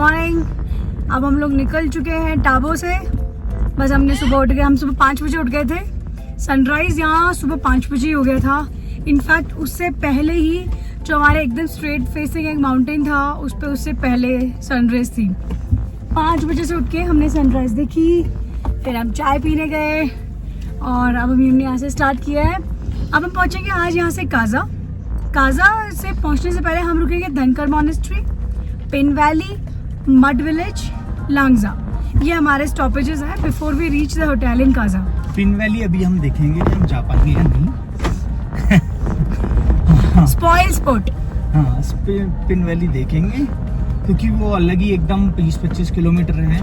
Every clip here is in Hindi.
मॉर्निंग। अब हम लोग निकल चुके हैं टाबो से। बस हमने सुबह उठ गए, हम सुबह 5 बजे उठ गए थे। सनराइज यहाँ सुबह 5 बजे ही हो गया था। इनफैक्ट उससे पहले ही जो हमारे एकदम स्ट्रेट फेसिंग एक माउंटेन था उस पर उससे पहले सनराइज थी। 5 बजे से उठ के हमने सनराइज देखी, फिर हम चाय पीने गए और अब हमने यहाँ से स्टार्ट किया है। अब हम पहुँचेंगे आज यहाँ से काजा से पहुँचने से पहले हम रुकेंगे Dhankar monastery, Pin valley, Mud village, Langza. ये हमारे स्टॉपेजेस हैं before we reach the hotel in Kaza. Pin valley अभी हम देखेंगे कि हम जा पाएंगे या नहीं। Spoil spot. हाँ, पिन वैली देखेंगे क्योंकि वो अलग ही एकदम 20-25 किलोमीटर है।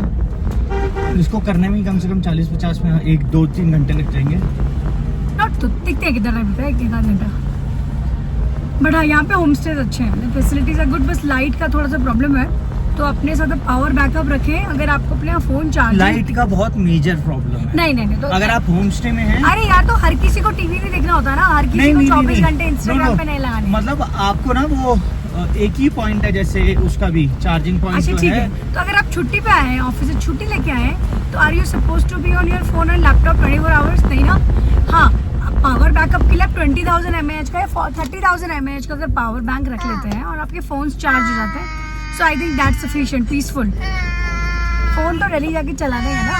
इसको करने में कम से कम 40-50 में 1-2-3 घंटे लग जाएंगे। नॉट तो दिखते हैं किधर है, कितना घंटा। बट हाँ, यहाँ पे होम स्टेज अच्छे हैं, फैसिलिटीज आर गुड। बस लाइट का थोड़ा सा प्रॉब्लम है, तो अपने साथ पावर बैकअप रखें। अगर आपको अपने फोन चार्ज, लाइट का बहुत मेजर प्रॉब्लम है। नहीं तो अगर आप होम स्टे में हैं, अरे यार, तो हर किसी को टीवी नहीं देखना होता ना, हर किसी को 24 घंटे इंस्टाग्राम पे नहीं लगाने। मतलब आपको ना वो एक ही पॉइंट है, जैसे उसका भी चार्जिंग पॉइंट। अच्छा ठीक है, तो अगर आप छुट्टी पे आए हैं, ऑफिस से छुट्टी लेके आए हैं, तो are you suppose to be on your phone and laptop 24 hours? नहीं ना। हाँ, पावर बैकअप के लिए 20,000 mAh का या 30,000 mAh का अगर पावर बैंक रख लेते हैं और आपके फोन चार्ज हो जाते हैं, so I think that's sufficient, peaceful. Phone तो डेली जाके चला देंगे ना।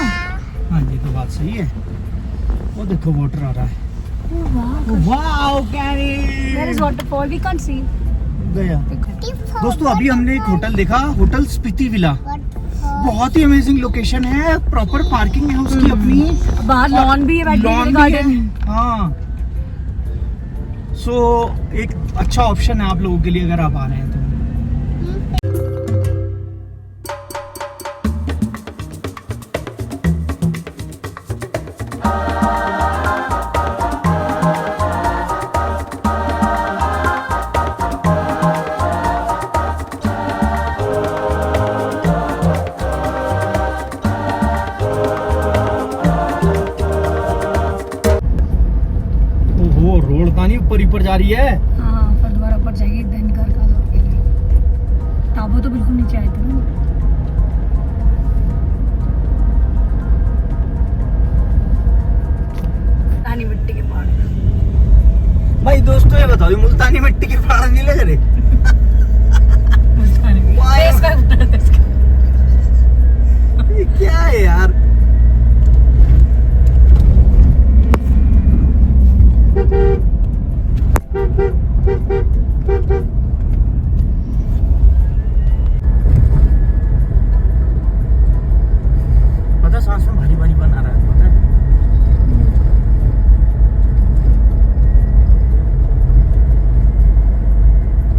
हाँ जी, तो बात सही है। वो देखो वाटर आ रहा है। Wow, there is waterfall, we can see. गया दोस्तों, अभी हमने एक होटल देखा, होटल स्पीति विला। बहुत ही अमेजिंग लोकेशन है, प्रॉपर पार्किंग है उसकी अपनी, बाहर लॉन भी है, लॉन भी है। हाँ, सो एक अच्छा ऑप्शन है आप लोगों के लिए अगर आप आ रहे हैं तो। रोड पानी ऊपर जा रही है। हाँ, फिर दोबारा ऊपर जाएगी धनकर काजा के लिए। टाबो तो बिल्कुल नीचे आए थे ना। मुल्तानी मिट्टी के पहाड़। भाई दोस्तों, ये बताओ, मुल्तानी मिट्टी के पहाड़ नहीं लग रहे? ये क्या है यार? पता, सांस में भारी भारी बन आ रहा है, पता है?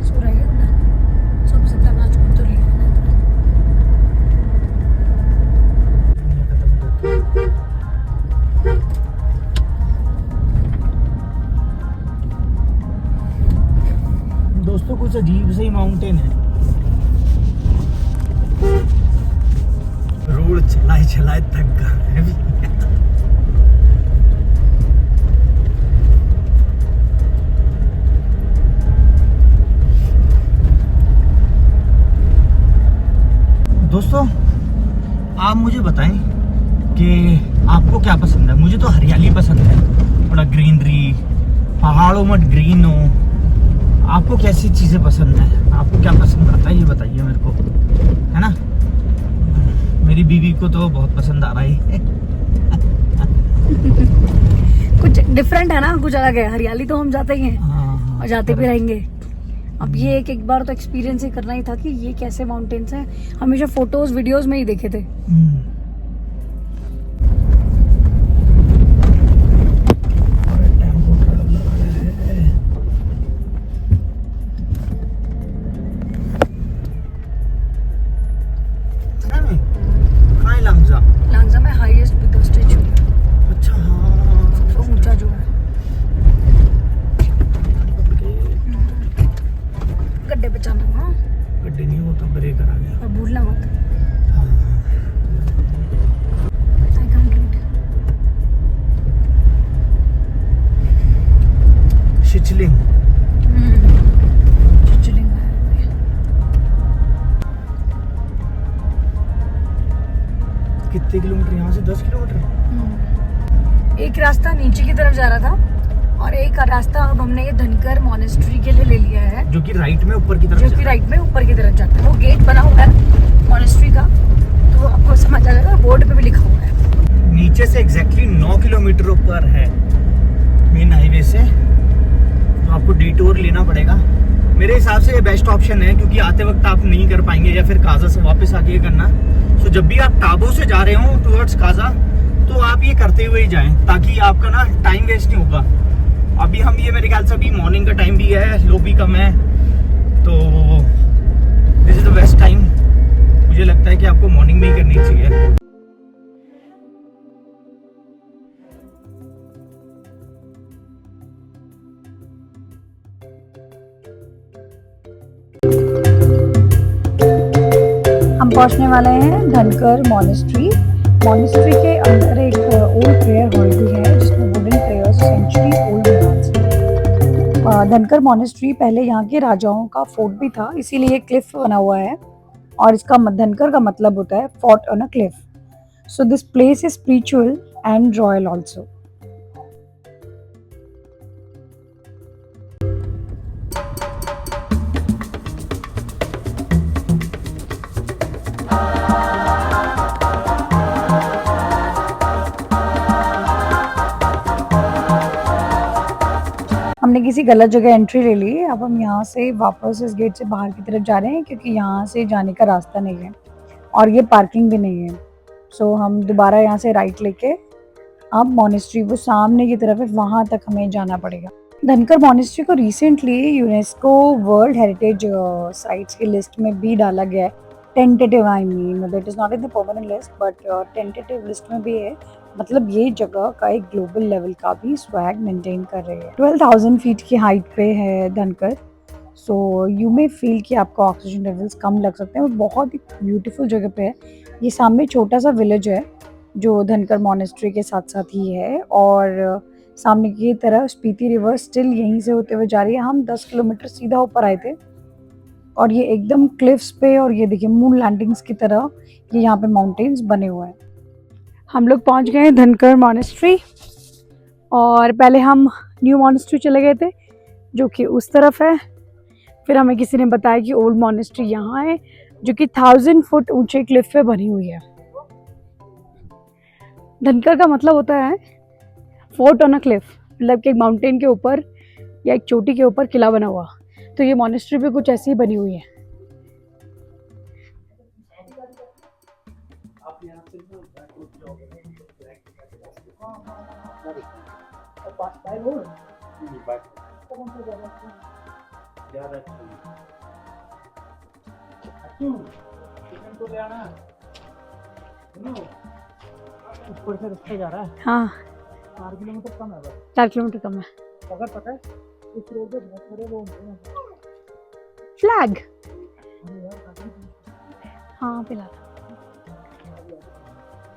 सो रही है ना, सब से नाच तो रही है। दोस्तों, कुछ अजीब सा ही माउंटेन है। रोड चलाए थक गए। दोस्तों, आप मुझे बताएं कि आपको क्या पसंद है। मुझे तो हरियाली पसंद है, थोड़ा ग्रीनरी, पहाड़ों में ग्रीन हो। आपको कैसी चीजें पसंद है, आपको क्या पसंद आता है, ये बताइए मेरे को, है ना। मेरी बीवी को तो बहुत पसंद आ रहा है। कुछ डिफरेंट है ना, कुछ अलग है। हरियाली तो हम जाते ही हैं। हाँ, और जाते भी रहेंगे। अब ये एक बार तो एक्सपीरियंस ही करना ही था कि ये कैसे माउंटेन्स हैं। हमेशा फोटोज वीडियोस में ही देखे थे। लांगजा में हाईएस्ट बुद्धा स्टैचू। अच्छा, हाँ, सबसे ऊंचा जो है। गड्ढे पे जाना। हाँ, गड्ढे नहीं, वो तो ब्रेकर आ गया। और भूलना मत। हाँ, I can't read. शिचलिंग। शिचलिंग है। कितने किलोमीटर यहाँ से? 10 किलोमीटर। एक रास्ता नीचे की तरफ जा रहा था और एक रास्ता अब हमने ये धनकर मॉनेस्ट्री के लिए ले लिया है, जो कि राइट में ऊपर की तरफ, जो कि राइट में ऊपर की तरफ जाता है। वो गेट बना हुआ है मॉनेस्ट्री का, तो आपको समझ आ जाएगा, बोर्ड पे भी लिखा हुआ है। नीचे से एग्जैक्टली 9 किलोमीटर ऊपर है मेन हाईवे से, तो आपको डिटूर लेना पड़ेगा। मेरे हिसाब से ये बेस्ट ऑप्शन है, क्योंकि आते वक्त आप नहीं कर पाएंगे या फिर काजा से वापस आके ये करना। तो जब भी आप टाबो से जा रहे हो टुवर्ड्स काजा, तो आप ये करते हुए ही जाएं, ताकि आपका ना टाइम वेस्ट नहीं होगा। अभी हम ये मेरे ख्याल से अभी मॉर्निंग का टाइम भी है, लो भी कम है, तो this is the best time. मुझे लगता है कि आपको मॉर्निंग में ही करनी चाहिए। हम पहुंचने वाले हैं धनकर मॉनेस्ट्री। मॉनेस्ट्री के अंदर एक ओल्ड प्रेयर हॉल भी है, जिसमें वुडन प्रेयर्स सेंचुरी ओल्ड हैं। धनकर मॉनेस्ट्री पहले यहाँ के राजाओं का फोर्ट भी था, इसीलिए क्लिफ बना हुआ है, और इसका धनकर का मतलब होता है fort on a cliff. So this place is spiritual and royal also. हमने किसी गलत जगह एंट्री ले ली। अब हम यहाँ से वापस इस गेट से बाहर की तरफ जा रहे हैं, क्योंकि यहाँ से जाने का रास्ता नहीं है और ये पार्किंग भी नहीं है। सो हम दोबारा यहाँ से राइट लेके अब मॉनेस्ट्री वो सामने की तरफ है, वहाँ तक हमें जाना पड़ेगा। धनकर मॉनेस्ट्री को recently UNESCO world heritage sites की लिस्ट में भी डाला गया है। Tentative, I mean that is not in the permanent list, but tentative list में भी है। मतलब ये जगह का एक ग्लोबल लेवल का भी स्वैग मेंटेन कर रही है। 12,000 फीट की हाइट पे है धनकर, सो यू मे फील कि आपको ऑक्सीजन लेवल्स कम लग सकते हैं। बहुत ही ब्यूटीफुल जगह पे है। ये सामने छोटा सा विलेज है जो धनकर मॉनेस्ट्री के साथ साथ ही है, और सामने की तरफ स्पीति रिवर स्टिल यहीं से होते हुए जा रही है। हम 10 किलोमीटर सीधा ऊपर आए थे और ये एकदम क्लिफ्स पे, और ये देखिए मून लैंडिंग्स की तरह ये यहाँ पे माउंटेन्स बने हुए हैं। हम लोग पहुँच गए हैं धनकर मॉनेस्ट्री, और पहले हम न्यू मॉनेस्ट्री चले गए थे जो कि उस तरफ है। फिर हमें किसी ने बताया कि ओल्ड मॉनेस्ट्री यहाँ है, जो कि 1000 फुट ऊंचे क्लिफ पे बनी हुई है। धनकर का मतलब होता है फोर्ट ऑन अ क्लिफ, मतलब कि एक माउंटेन के ऊपर या एक चोटी के ऊपर किला बना हुआ। तो ये मॉनेस्ट्री भी कुछ ऐसी ही बनी हुई है। ऊपर से रास्ता जा रहा है। हाँ, 4 किलोमीटर कम है बस। 4 किलोमीटर कम है। अगर पता है इस रोड पे बहुत सारे लोग हैं। फ्लैग, हाँ पिला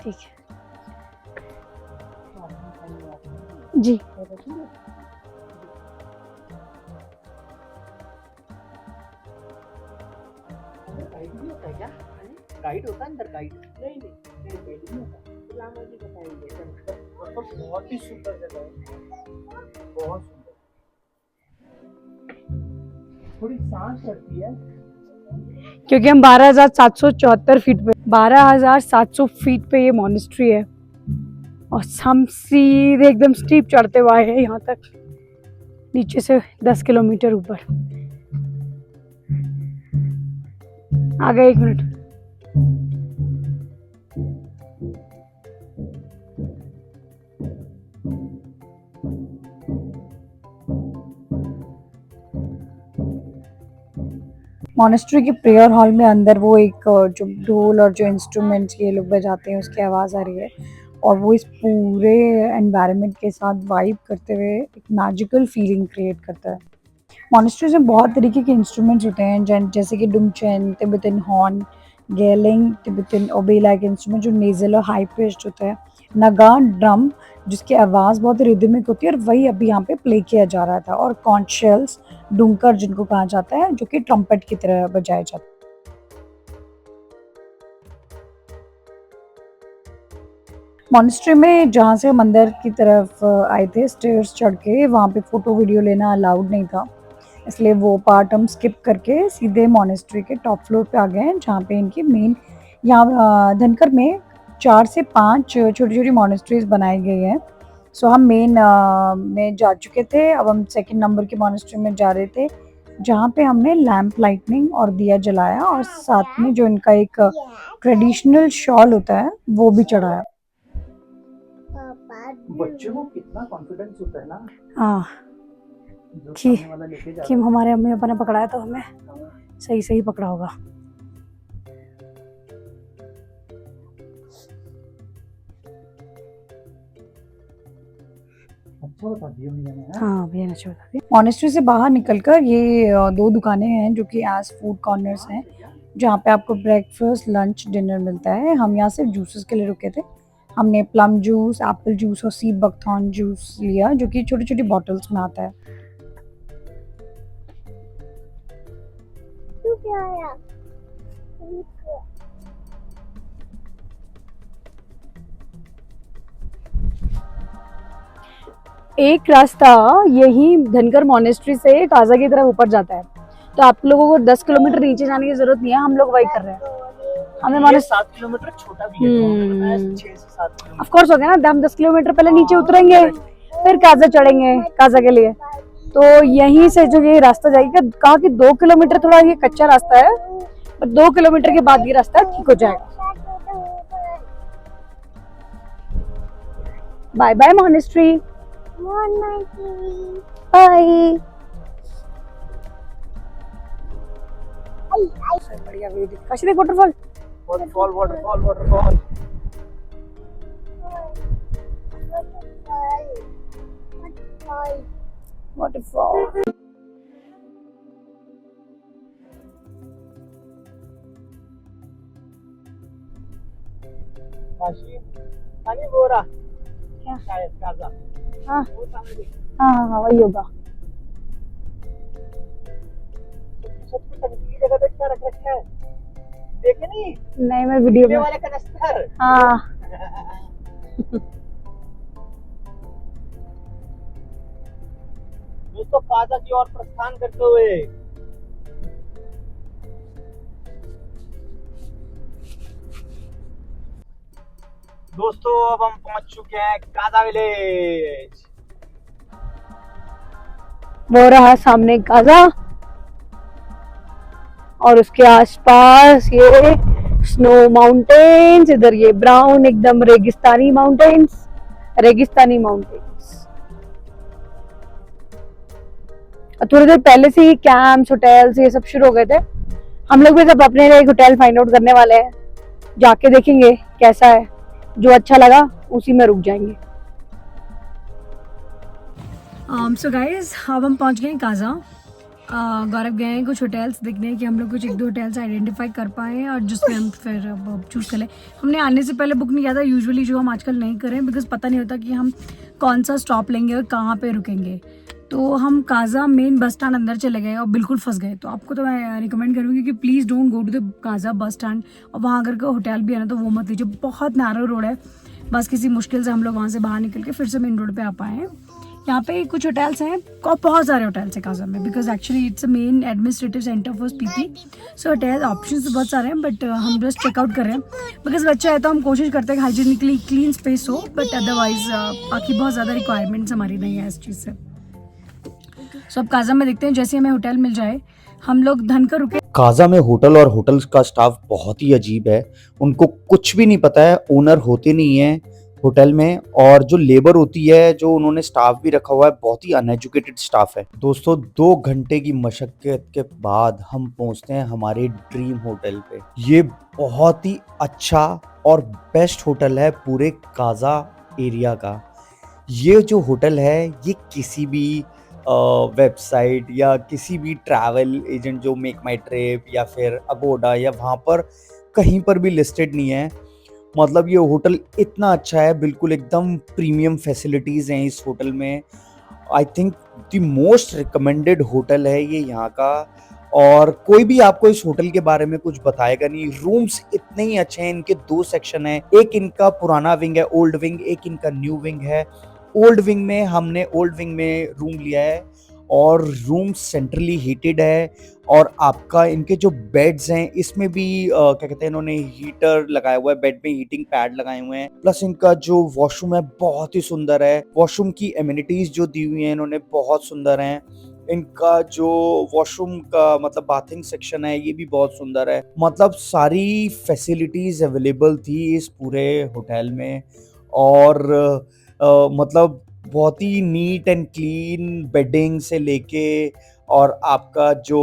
ठीक है जी। गाइड होता है अंदर? गाइड नहीं नहीं बहुत ही सुंदर जगह है, बहुत सुंदर। थोड़ी सांस चढ़ती है क्योंकि हम 12,774 फीट पे 12,700 फीट पे ये मॉनेस्ट्री है, और हम सीधे एकदम स्टीप चढ़ते हुए आए हैं यहाँ तक, नीचे से 10 किलोमीटर ऊपर। आ गए 1 मिनट। मॉनेस्ट्री के प्रेयर हॉल में अंदर वो एक जो ढोल और जो इंस्ट्रूमेंट्स ये लोग बजाते हैं उसकी आवाज़ आ रही है, और वो इस पूरे एनवायरनमेंट के साथ वाइब करते हुए एक मैजिकल फीलिंग क्रिएट करता है। मॉनेस्ट्रीज में बहुत तरीके के इंस्ट्रूमेंट्स होते हैं, जैसे कि डुमचेन, तिब्बतन हॉर्न, गेलिंग, तिब्बतन ओबेला के इंस्ट्रूमेंट जो नेजल और हाई पिच्ड होता है, नगा ड्रम जिसकी आवाज़ बहुत रिदमिक होती है और वही अभी यहाँ पे प्ले किया जा रहा था, और कॉन्च शेल्स, डुंकर जिनको कहा जाता है, जो कि ट्रम्पेट की तरह बजाया जाता है। मॉनेस्ट्री में जहाँ से हम अंदर की तरफ आए थे स्टेयर्स चढ़ के, वहाँ पे फ़ोटो वीडियो लेना अलाउड नहीं था, इसलिए वो पार्ट हम स्किप करके सीधे मॉनेस्ट्री के टॉप फ्लोर पे आ गए हैं, जहाँ पे इनकी मेन यहाँ धनकर में 4 से 5 छोटी-छोटी मॉनेस्ट्रीज़ बनाई गई हैं। सो हम मेन में जा चुके थे, अब हम सेकंड नंबर की मॉनेस्ट्री में जा रहे थे, जहाँ पे हमने लैंप लाइटनिंग और दिया जलाया और साथ में जो इनका एक ट्रेडिशनल शॉल होता है वो भी चढ़ाया। बच्चों को कितना कॉन्फिडेंस होता है ना, हाँ जो कि सामने वाला लेके जा कि हमारे अम्मी पापा ने पकड़ा है तो हमें सही सही पकड़ा होगा। अच्छा बता दिया भैया ने। हाँ भैया ने अच्छा बता दिया। मॉनेस्ट्री से बाहर निकलकर ये 2 दुकानें हैं जो कि एज फूड कॉर्नर्स हैं, जहाँ पे आपको ब्रेकफास्ट लंच डिनर मिलता है। हम यहाँ सिर्फ जूसेस के लिए रुके थे, हमने प्लम जूस, एप्पल जूस और सी बकथॉर्न जूस लिया, जो कि छोटी छोटी बॉटल्स में आता है। एक रास्ता यही धनकर मॉनेस्ट्री से काजा की तरफ ऊपर जाता है, तो आप लोगों को 10 किलोमीटर नीचे जाने की जरूरत नहीं है, हम लोग वही कर रहे हैं। हमें ये 7 किलोमीटर छोटा भी है, तो 6 से 7 किलोमीटर ऑफ कोर्स हो गया ना, हम 10 किलोमीटर पहले नीचे उतरेंगे, फिर काजा चढ़ेंगे काजा के लिए। तो यहीं से जो ये रास्ता जाएगा, कहा कि 2 किलोमीटर थोड़ा ये कच्चा रास्ता है, और 2 किलोमीटर के बाद ये रास्ता ठीक हो जाएगा। Bye bye monastery, bye. बढ़िया व्यू दिख, कशी देख waterfall, waterfall waterfall waterfall. Waterfall. काशी पानी बोरा क्या? शायद काजा। हाँ वो सामने देख, हाँ वही होगा। सबसे टंकी की जगह पे क्या रख रखा है देखे नहीं, नहीं मैं वीडियो पीने में, वाले कनस्तर। हाँ दोस्तों काजा की ओर प्रस्थान करते हुए दोस्तों अब हम पहुंच चुके हैं काजा विलेज। वो रहा सामने काजा, और उसके आसपास ये स्नो माउंटेन्स, इधर ये ब्राउन एकदम रेगिस्तानी माउंटेन्स, रेगिस्तानी माउंटेन्स। थोड़ी देर पहले से ही कैंप्स होटल्स ये सब शुरू हो गए थे, हम लोग भी सब अपने लिए एक होटल फाइंड आउट करने वाले हैं, जाके देखेंगे कैसा है, जो अच्छा लगा उसी में रुक जाएंगे। सो गाइस अब हम पहुंच गए हैं काजा। गौरव गए हैं कुछ होटल्स देखने कि हम लोग कुछ 1-2 होटल्स आइडेंटिफाई कर पाए और जिसमें हम फिर अब चूज़ कर लें। हमने आने से पहले बुक नहीं किया था यूजुअली, जो हम आजकल नहीं करें, बिकॉज पता नहीं होता कि हम कौन सा स्टॉप लेंगे और कहाँ पे रुकेंगे। तो हम काजा मेन बस स्टैंड अंदर चले गए और बिल्कुल फंस गए। तो आपको तो मैं रिकमेंड करूँगी कि please don't go to the Kaza bus stand, और वहाँ अगर कोई होटल भी है ना तो वो मत लीजिए, बहुत नैरो रोड है। बस किसी मुश्किल से हम लोग वहाँ से बाहर निकल के फिर से मेन रोड पे आ पाए हैं। यहाँ पे कुछ होटल्स हैं, बहुत सारे होटल्स हैं काजा में, because actually it's a main administrative centre for PP. So hotel options तो बहुत सारे हैं, बट हम जस्ट चेकआउट कर रहे हैं, बिकॉज बच्चा है तो हम कोशिश करते हैं कि हाइजीनिकली क्लीन स्पेस हो, बट अदरवाइज बाकी बहुत ज़्यादा रिक्वायरमेंट्स हमारी नहीं है इस चीज़ से। सो अब काजा में देखते हैं, जैसे हमें होटल मिल जाए। हम लोग धनकर रुके। काजा में होटल और होटल का स्टाफ बहुत ही अजीब है, उनको कुछ भी नहीं पता है, ओनर होते नहीं है होटल में, और जो लेबर होती है, जो उन्होंने स्टाफ भी रखा हुआ है, बहुत ही अनएजुकेटेड स्टाफ है। दोस्तों 2 घंटे की मशक्कत के बाद हम पहुंचते हैं हमारे ड्रीम होटल पे। ये बहुत ही अच्छा और बेस्ट होटल है पूरे काजा एरिया का। ये जो होटल है ये किसी भी वेबसाइट या किसी भी ट्रैवल एजेंट जो मेक माई ट्रिप या फिर अगोडा या वहाँ पर कहीं पर भी लिस्टेड नहीं है। मतलब ये होटल इतना अच्छा है, बिल्कुल एकदम प्रीमियम फैसिलिटीज़ हैं इस होटल में। I think the most recommended hotel है ये यहाँ का, और कोई भी आपको इस होटल के बारे में कुछ बताएगा नहीं। रूम्स इतने ही अच्छे हैं, इनके 2 सेक्शन है, एक इनका पुराना विंग है ओल्ड विंग, एक इनका न्यू विंग है। ओल्ड विंग में हमने ओल्ड विंग में रूम लिया है और रूम सेंट्रली हीटेड है और आपका इनके जो बेड्स हैं इसमें भी क्या कहते हैं इन्होंने हीटर लगाया हुआ है, बेड में हीटिंग पैड लगाए हुए हैं। प्लस इनका जो वॉशरूम है बहुत ही सुंदर है, वॉशरूम की एमिनिटीज जो दी हुई हैं इन्होंने बहुत सुंदर हैं। इनका जो वॉशरूम का मतलब बाथिंग सेक्शन है ये भी बहुत सुंदर है। मतलब सारी फैसिलिटीज अवेलेबल थी इस पूरे होटल में और मतलब बहुत ही नीट एंड क्लीन बेडिंग से लेके और आपका जो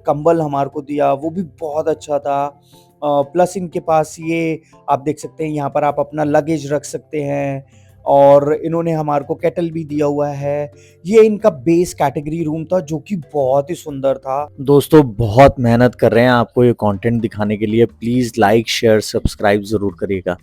कंबल हमारे को दिया वो भी बहुत अच्छा था। प्लस इनके पास ये आप देख सकते हैं यहाँ पर आप अपना लगेज रख सकते हैं और इन्होंने हमारे को केटल भी दिया हुआ है। ये इनका बेस कैटेगरी रूम था जो कि बहुत ही सुंदर था। दोस्तों बहुत मेहनत कर रहे हैं आपको ये कंटेंट दिखाने के लिए, प्लीज लाइक शेयर सब्सक्राइब जरूर करिएगा।